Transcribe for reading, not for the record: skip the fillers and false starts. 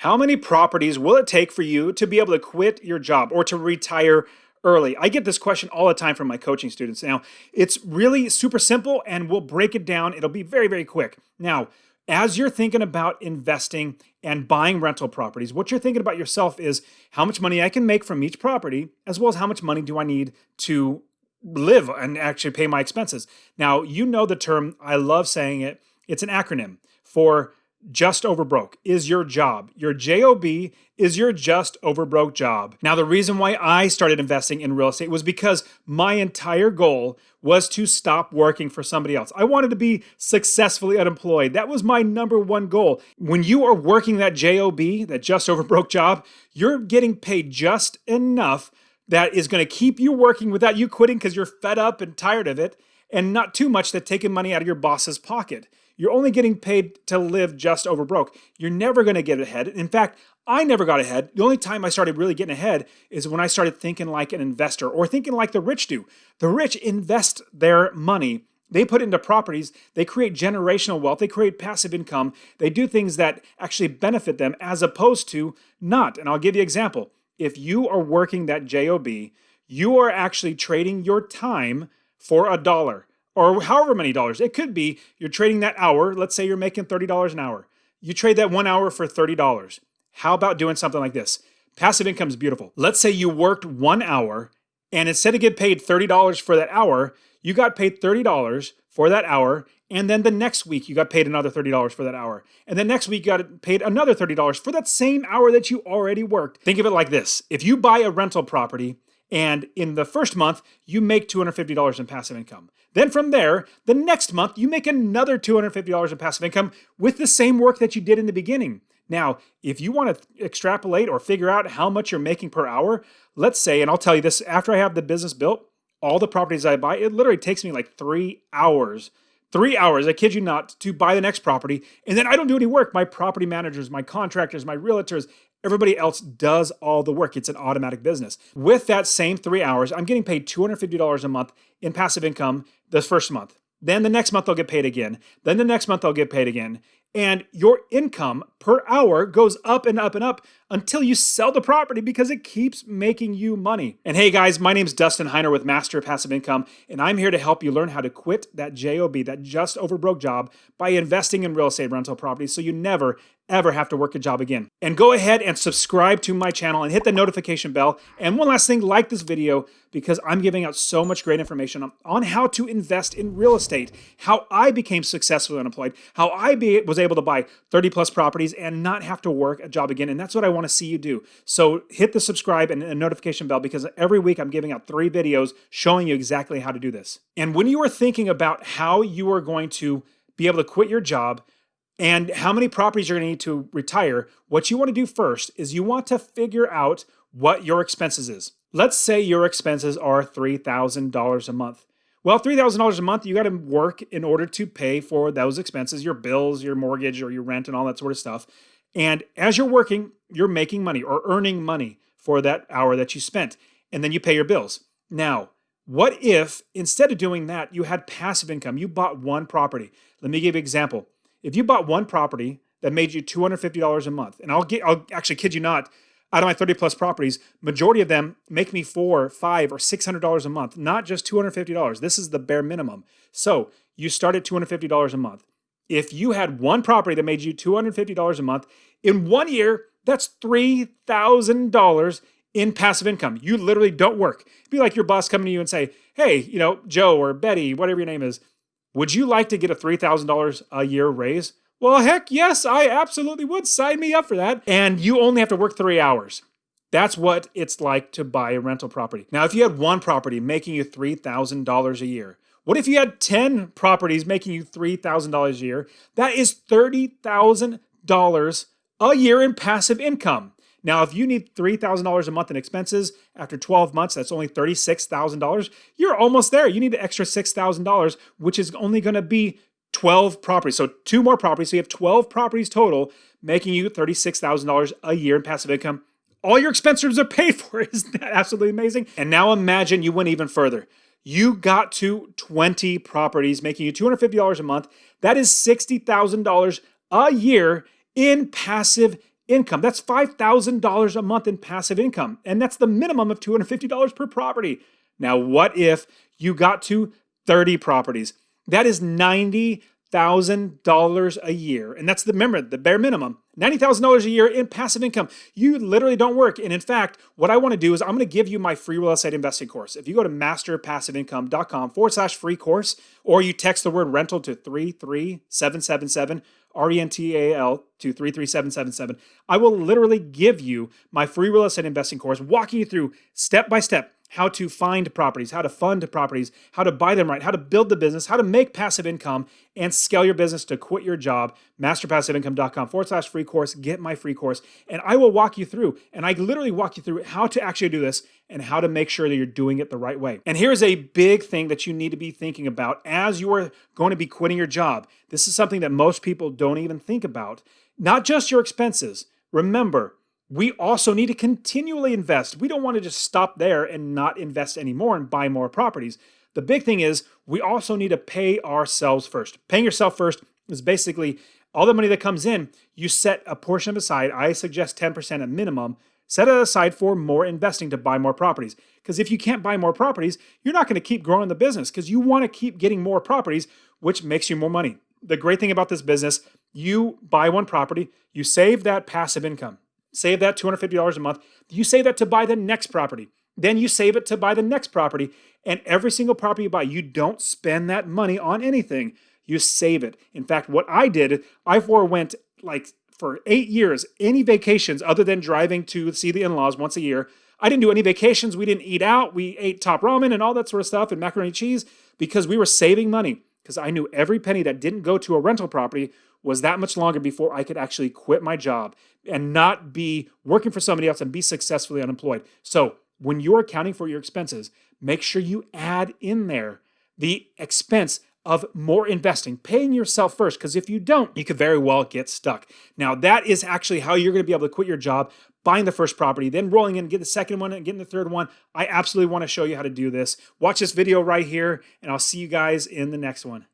How many properties will it take for you to be able to quit your job or to retire early? I get this question all the time from my coaching students. Now, it's really super simple and we'll break it down. It'll be very, very quick. Now, as you're thinking about investing and buying rental properties, what you're thinking about yourself is how much money I can make from each property, as well as how much money do I need to live and actually pay my expenses. Now, you know the term, I love saying it, it's an acronym for Just Over Broke is your job. Your J.O.B is your Just Over Broke job. Now, the reason why I started investing in real estate was because my entire goal was to stop working for somebody else. I wanted to be successfully unemployed. That was my number one goal. When you are working that J.O.B, that Just Over Broke job, you're getting paid just enough that is going to keep you working without you quitting because you're fed up and tired of it, and not too much that taking money out of your boss's pocket. You're only getting paid to live just over broke. You're never going to get ahead. In fact, I never got ahead. The only time I started really getting ahead is when I started thinking like an investor or thinking like the rich do. The rich invest their money. They put it into properties. They create generational wealth. They create passive income. They do things that actually benefit them as opposed to not. And I'll give you an example. If you are working that J.O.B, you are actually trading your time for $1. Or however many dollars. It could be you're trading that hour. Let's say you're making $30 an hour. You trade that 1 hour for $30. How about doing something like this? Passive income is beautiful. Let's say you worked 1 hour and instead of getting paid $30 for that hour, you got paid $30 for that hour. And then the next week you got paid another $30 for that hour. And then next week you got paid another $30 for that same hour that you already worked. Think of it like this. If you buy a rental property and in the first month, you make $250 in passive income. Then from there, the next month, you make another $250 in passive income with the same work that you did in the beginning. Now, if you want to extrapolate or figure out how much you're making per hour, let's say, and I'll tell you this, after I have the business built, all the properties I buy, it literally takes me like 3 hours. 3 hours, I kid you not, to buy the next property. And then I don't do any work. My property managers, my contractors, my realtors, everybody else does all the work. It's an automatic business. With that same 3 hours, I'm getting paid $250 a month in passive income the first month. Then the next month I'll get paid again. Then the next month I'll get paid again. And your income per hour goes up and up and up until you sell the property because it keeps making you money. And hey guys, my name's Dustin Heiner with Master Passive Income, and I'm here to help you learn how to quit that J.O.B, that Just Over Broke job, by investing in real estate rental properties so you never, ever have to work a job again. And go ahead and subscribe to my channel and hit the notification bell. And one last thing, like this video because I'm giving out so much great information on how to invest in real estate, how I became successfully unemployed, how I was able to buy 30 plus properties and not have to work a job again. And that's what I want to see you do. So hit the subscribe and notification bell because every week I'm giving out 3 videos showing you exactly how to do this. And when you are thinking about how you are going to be able to quit your job and how many properties you're going to need to retire, what you want to do first is you want to figure out what your expenses is. Let's say your expenses are $3,000 a month. Well, $3,000 a month, you got to work in order to pay for those expenses, your bills, your mortgage, or your rent, and all that sort of stuff. And as you're working, you're making money or earning money for that hour that you spent, and then you pay your bills. Now, what if instead of doing that, you had passive income? You bought one property. Let me give you an example. If you bought one property that made you $250 a month, and I'll actually kid you not, out of my 30 plus properties, majority of them make me $400, $500, or $600 a month, not just $250. This is the bare minimum. So you start at $250 a month. If you had one property that made you $250 a month, in 1 year, that's $3,000 in passive income. You literally don't work. It'd be like your boss coming to you and say, hey, Joe or Betty, whatever your name is, would you like to get a $3,000 a year raise? Well, heck yes, I absolutely would. Sign me up for that. And you only have to work 3 hours. That's what it's like to buy a rental property. Now, if you had one property making you $3,000 a year, what if you had 10 properties making you $3,000 a year? That is $30,000 a year in passive income. Now, if you need $3,000 a month in expenses, after 12 months, that's only $36,000. You're almost there. You need an extra $6,000, which is only going to be 12 properties. So 2 more properties. So you have 12 properties total, making you $36,000 a year in passive income. All your expenses are paid for. Isn't that absolutely amazing? And now imagine you went even further. You got to 20 properties, making you $250 a month. That is $60,000 a year in passive income. That's $5,000 a month in passive income. And that's the minimum of $250 per property. Now, what if you got to 30 properties? That is $90,000 a year. And that's the bare minimum. $90,000 a year in passive income. You literally don't work. And in fact, what I want to do is I'm going to give you my free real estate investing course. If you go to masterpassiveincome.com/free course, or you text the word rental to 33777, RENTAL to 33777, I will literally give you my free real estate investing course, walking you through step by step how to find properties, how to fund properties, how to buy them right, how to build the business, how to make passive income and scale your business to quit your job. Masterpassiveincome.com/free course. Get my free course. And I will walk you through, and I literally walk you through how to actually do this and how to make sure that you're doing it the right way. And here's a big thing that you need to be thinking about as you are going to be quitting your job. This is something that most people don't even think about. Not just your expenses. Remember, we also need to continually invest. We don't want to just stop there and not invest anymore and buy more properties. The big thing is we also need to pay ourselves first. Paying yourself first is basically all the money that comes in, you set a portion of it aside. I suggest 10% at minimum. Set it aside for more investing to buy more properties. Because if you can't buy more properties, you're not going to keep growing the business because you want to keep getting more properties, which makes you more money. The great thing about this business, you buy one property, you save that passive income. Save that $250 a month. You save that to buy the next property. Then you save it to buy the next property. And every single property you buy, you don't spend that money on anything. You save it. In fact, what I did, I forewent for 8 years, any vacations other than driving to see the in-laws once a year. I didn't do any vacations. We didn't eat out. We ate top ramen and all that sort of stuff and macaroni and cheese because we were saving money. Because I knew every penny that didn't go to a rental property was that much longer before I could actually quit my job and not be working for somebody else and be successfully unemployed. So when you're accounting for your expenses, make sure you add in there the expense of more investing, paying yourself first, because if you don't, you could very well get stuck. Now, that is actually how you're going to be able to quit your job, buying the first property, then rolling in, get the second one, and getting the third one. I absolutely want to show you how to do this. Watch this video right here, and I'll see you guys in the next one.